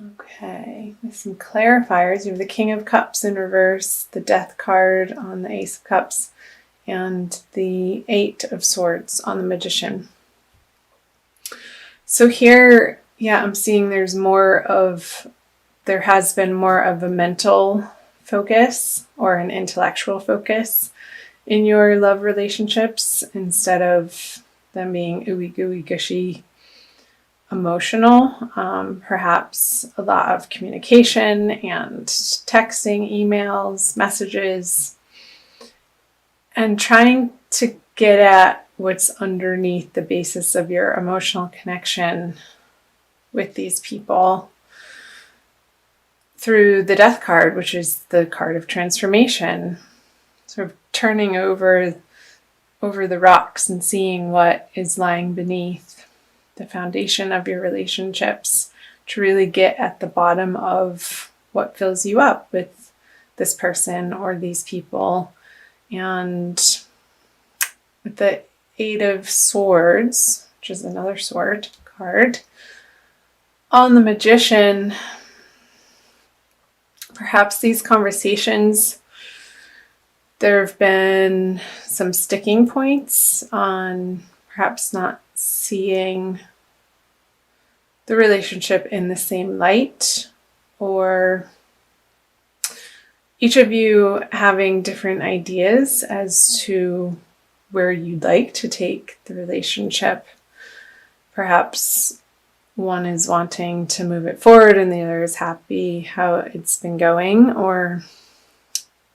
Okay, with some clarifiers, you have the King of Cups in reverse, the Death card on the Ace of Cups, and the Eight of Swords on the Magician. So here, I'm seeing there has been more of a mental focus or an intellectual focus in your love relationships instead of them being ooey gooey gushy emotional. Perhaps a lot of communication and texting, emails, messages, and trying to get at what's underneath the basis of your emotional connection with these people through the Death card, which is the card of transformation, sort of turning over the rocks and seeing what is lying beneath the foundation of your relationships to really get at the bottom of what fills you up with this person or these people. And with the Eight of Swords, which is another sword card, on the Magician, perhaps these conversations, there have been some sticking points on perhaps not seeing the relationship in the same light, or each of you having different ideas as to where you'd like to take the relationship. Perhaps one is wanting to move it forward and the other is happy how it's been going. Or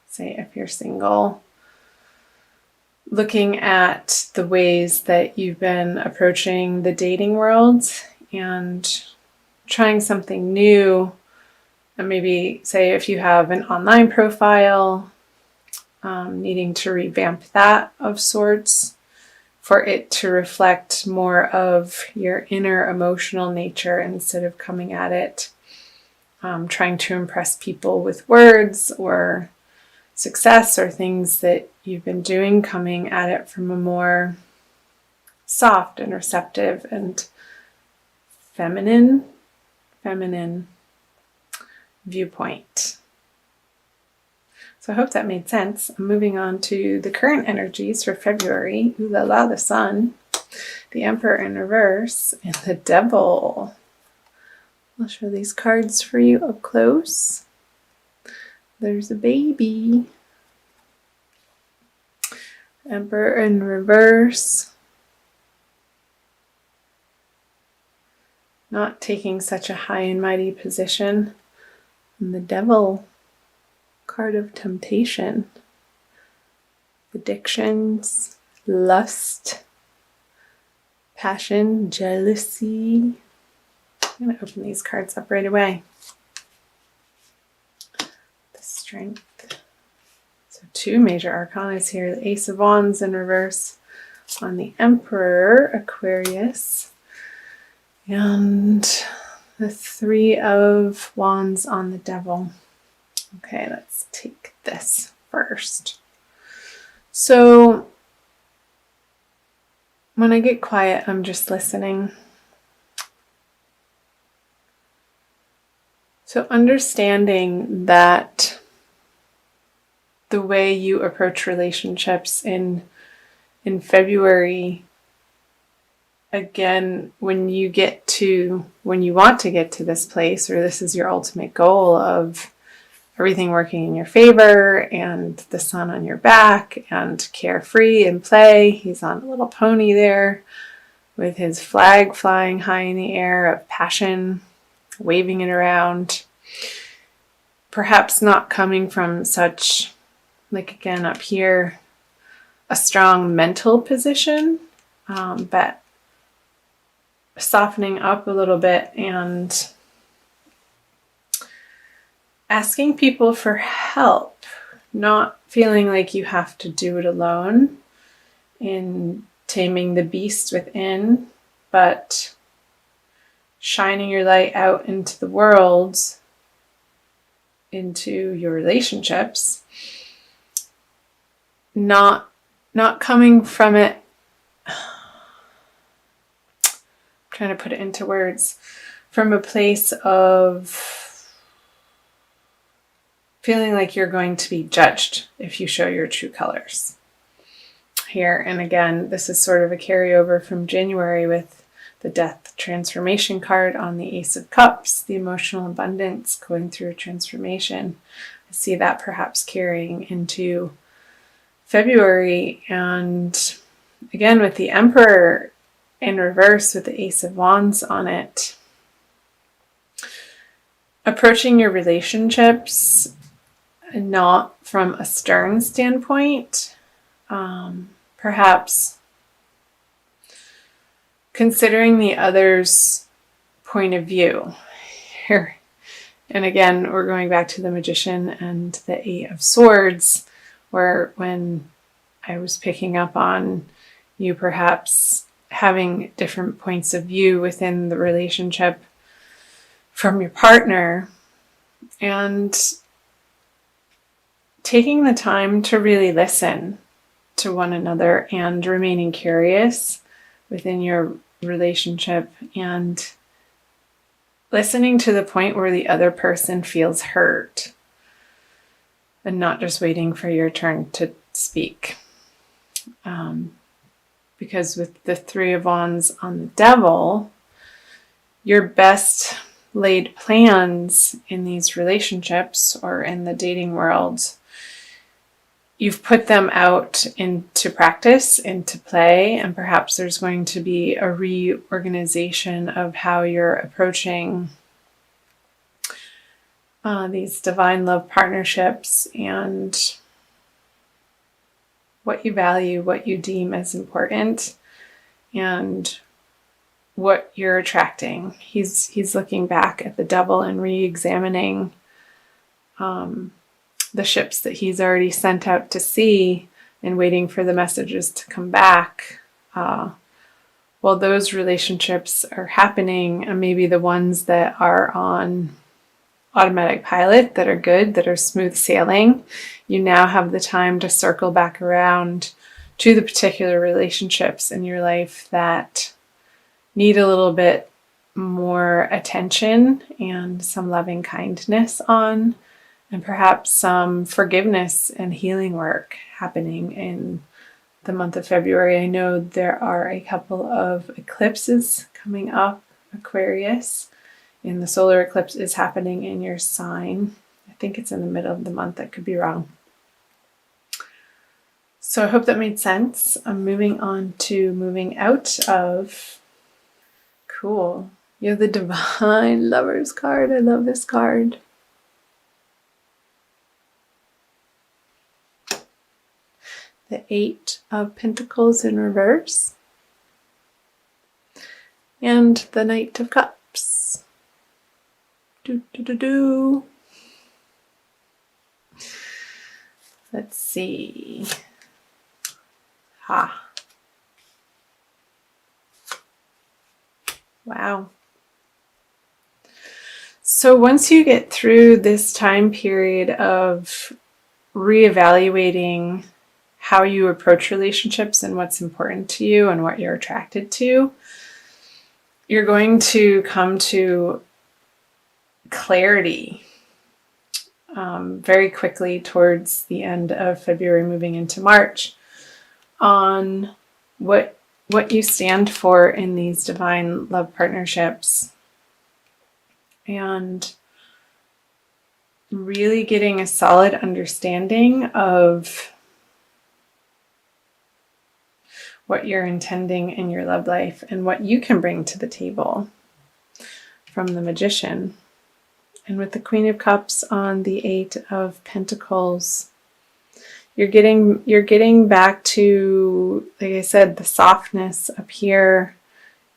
say if you're single, looking at the ways that you've been approaching the dating world and trying something new. And maybe say if you have an online profile, needing to revamp that of sorts for it to reflect more of your inner emotional nature instead of coming at it trying to impress people with words or success or things that you've been doing, coming at it from a more soft and receptive and feminine viewpoint. So I hope that made sense. I'm moving on to the current energies for February. Ooh la la, the Sun, the Emperor in reverse, and the Devil. I'll show these cards for you up close. There's a baby. Emperor in reverse. Not taking such a high and mighty position. And the Devil, card of temptation. Addictions, lust, passion, jealousy. I'm going to open these cards up right away. The Strength. So two major arcanas here. The Ace of Wands in reverse on the Emperor, Aquarius. And the Three of Wands on the Devil. Okay, let's take this first. So when I get quiet, I'm just listening. So understanding that the way you approach relationships in February, again, when you want to get to this place, or this is your ultimate goal of everything working in your favor and the sun on your back and carefree and play. He's on a little pony there with his flag flying high in the air of passion, waving it around. Perhaps not coming from such, like again up here, a strong mental position, but softening up a little bit and asking people for help, not feeling like you have to do it alone in taming the beast within, but shining your light out into the world, into your relationships, not coming from it, I'm trying to put it into words, from a place of feeling like you're going to be judged if you show your true colors here. And again, this is sort of a carryover from January with the Death Transformation card on the Ace of Cups, the emotional abundance going through a transformation. I see that perhaps carrying into February. And again, with the Emperor in reverse with the Ace of Wands on it, approaching your relationships not from a stern standpoint, perhaps considering the other's point of view here. And again, we're going back to the Magician and the Eight of Swords, where when I was picking up on you perhaps having different points of view within the relationship from your partner, and taking the time to really listen to one another and remaining curious within your relationship and listening to the point where the other person feels hurt and not just waiting for your turn to speak. Because with the Three of Wands on the Devil, your best laid plans in these relationships or in the dating world, you've put them out into practice, into play, and perhaps there's going to be a reorganization of how you're approaching these divine love partnerships and what you value, what you deem as important, and what you're attracting. He's looking back at the Devil and re-examining the ships that he's already sent out to sea and waiting for the messages to come back. While those relationships are happening, and maybe the ones that are on automatic pilot, that are good, that are smooth sailing, you now have the time to circle back around to the particular relationships in your life that need a little bit more attention and some loving kindness on, and perhaps some forgiveness and healing work happening in the month of February. I know there are a couple of eclipses coming up, Aquarius, and the solar eclipse is happening in your sign. I think it's in the middle of the month. I could be wrong. So I hope that made sense. I'm moving on to moving out of. Cool. You have the Divine Lovers card. I love this card. The Eight of Pentacles in reverse. And the Knight of Cups. Let's see. Wow. So once you get through this time period of reevaluating how you approach relationships and what's important to you and what you're attracted to, you're going to come to clarity very quickly towards the end of February, moving into March, on what you stand for in these divine love partnerships, and really getting a solid understanding of what you're intending in your love life and what you can bring to the table from the Magician. And with the Queen of Cups on the Eight of Pentacles, you're getting back to, like I said, the softness up here,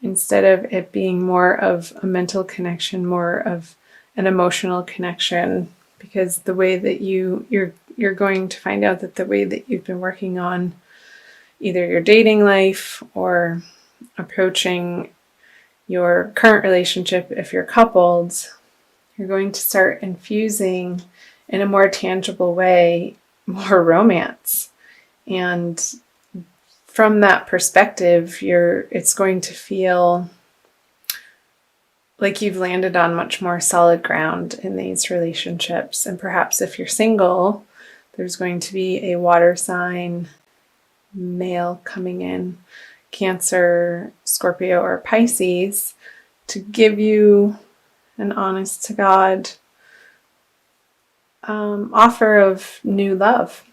instead of it being more of a mental connection, more of an emotional connection, because the way that you're going to find out that the way that you've been working on either your dating life or approaching your current relationship, if you're coupled, you're going to start infusing in a more tangible way more romance. And from that perspective, it's going to feel like you've landed on much more solid ground in these relationships. And perhaps if you're single, there's going to be a water sign male coming in, Cancer, Scorpio, or Pisces, to give you an honest to God offer of new love.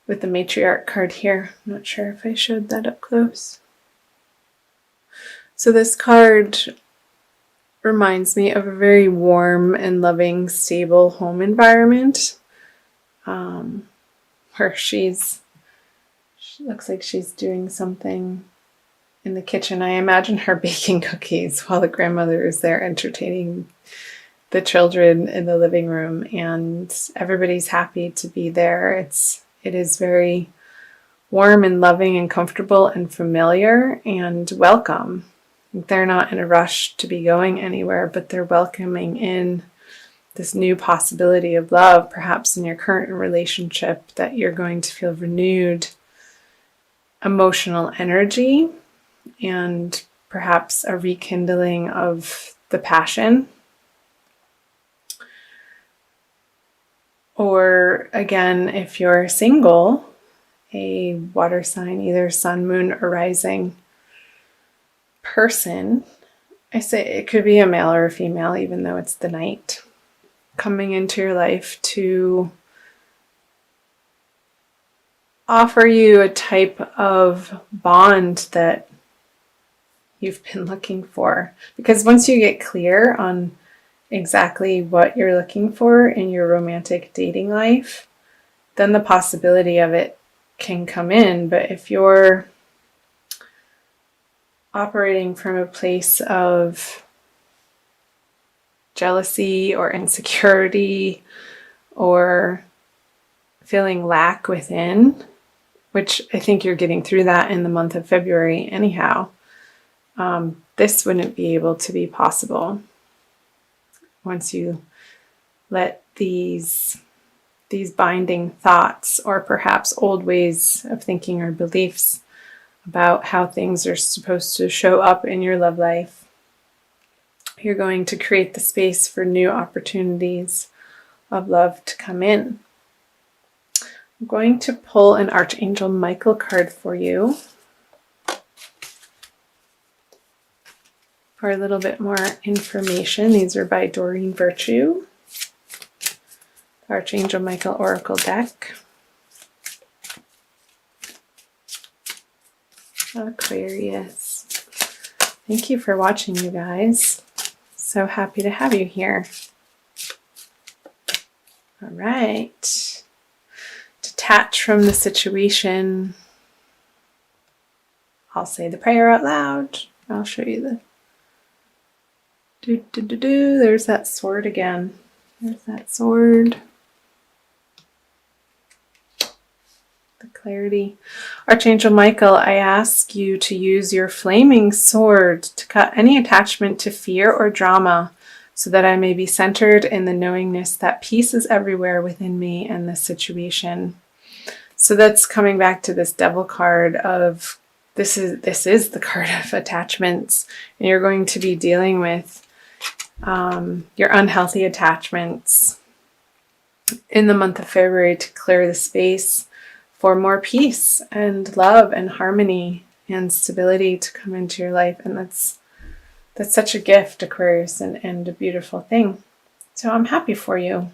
With the matriarch card here. I'm not sure if I showed that up close. So this card reminds me of a very warm and loving, stable home environment, where she looks like she's doing something in the kitchen. I imagine her baking cookies while the grandmother is there entertaining the children in the living room, and everybody's happy to be there. It is very warm and loving and comfortable and familiar and welcome. They're not in a rush to be going anywhere, but they're welcoming in this new possibility of love, perhaps in your current relationship, that you're going to feel renewed emotional energy and perhaps a rekindling of the passion. Or again, if you're single, a water sign, either sun, moon, or rising person, I say it could be a male or a female, even though it's the night, coming into your life to offer you a type of bond that you've been looking for. Because once you get clear on exactly what you're looking for in your romantic dating life, then the possibility of it can come in. But if you're operating from a place of jealousy or insecurity or feeling lack within, which I think you're getting through that in the month of February anyhow, this wouldn't be able to be possible once you let these binding thoughts, or perhaps old ways of thinking or beliefs about how things are supposed to show up in your love life. You're going to create the space for new opportunities of love to come in. I'm going to pull an Archangel Michael card for you for a little bit more information. These are by Doreen Virtue, the Archangel Michael Oracle deck. Aquarius. Thank you for watching, you guys. So happy to have you here. All right. Detach from the situation. I'll say the prayer out loud. I'll show you the There's that sword again. There's that sword. The clarity. Archangel Michael, I ask you to use your flaming sword to cut any attachment to fear or drama, so that I may be centered in the knowingness that peace is everywhere within me and this situation. So that's coming back to this Devil card of this is the card of attachments, and you're going to be dealing with your unhealthy attachments in the month of February to clear the space for more peace and love and harmony and stability to come into your life. And that's such a gift, Aquarius, and a beautiful thing. So I'm happy for you.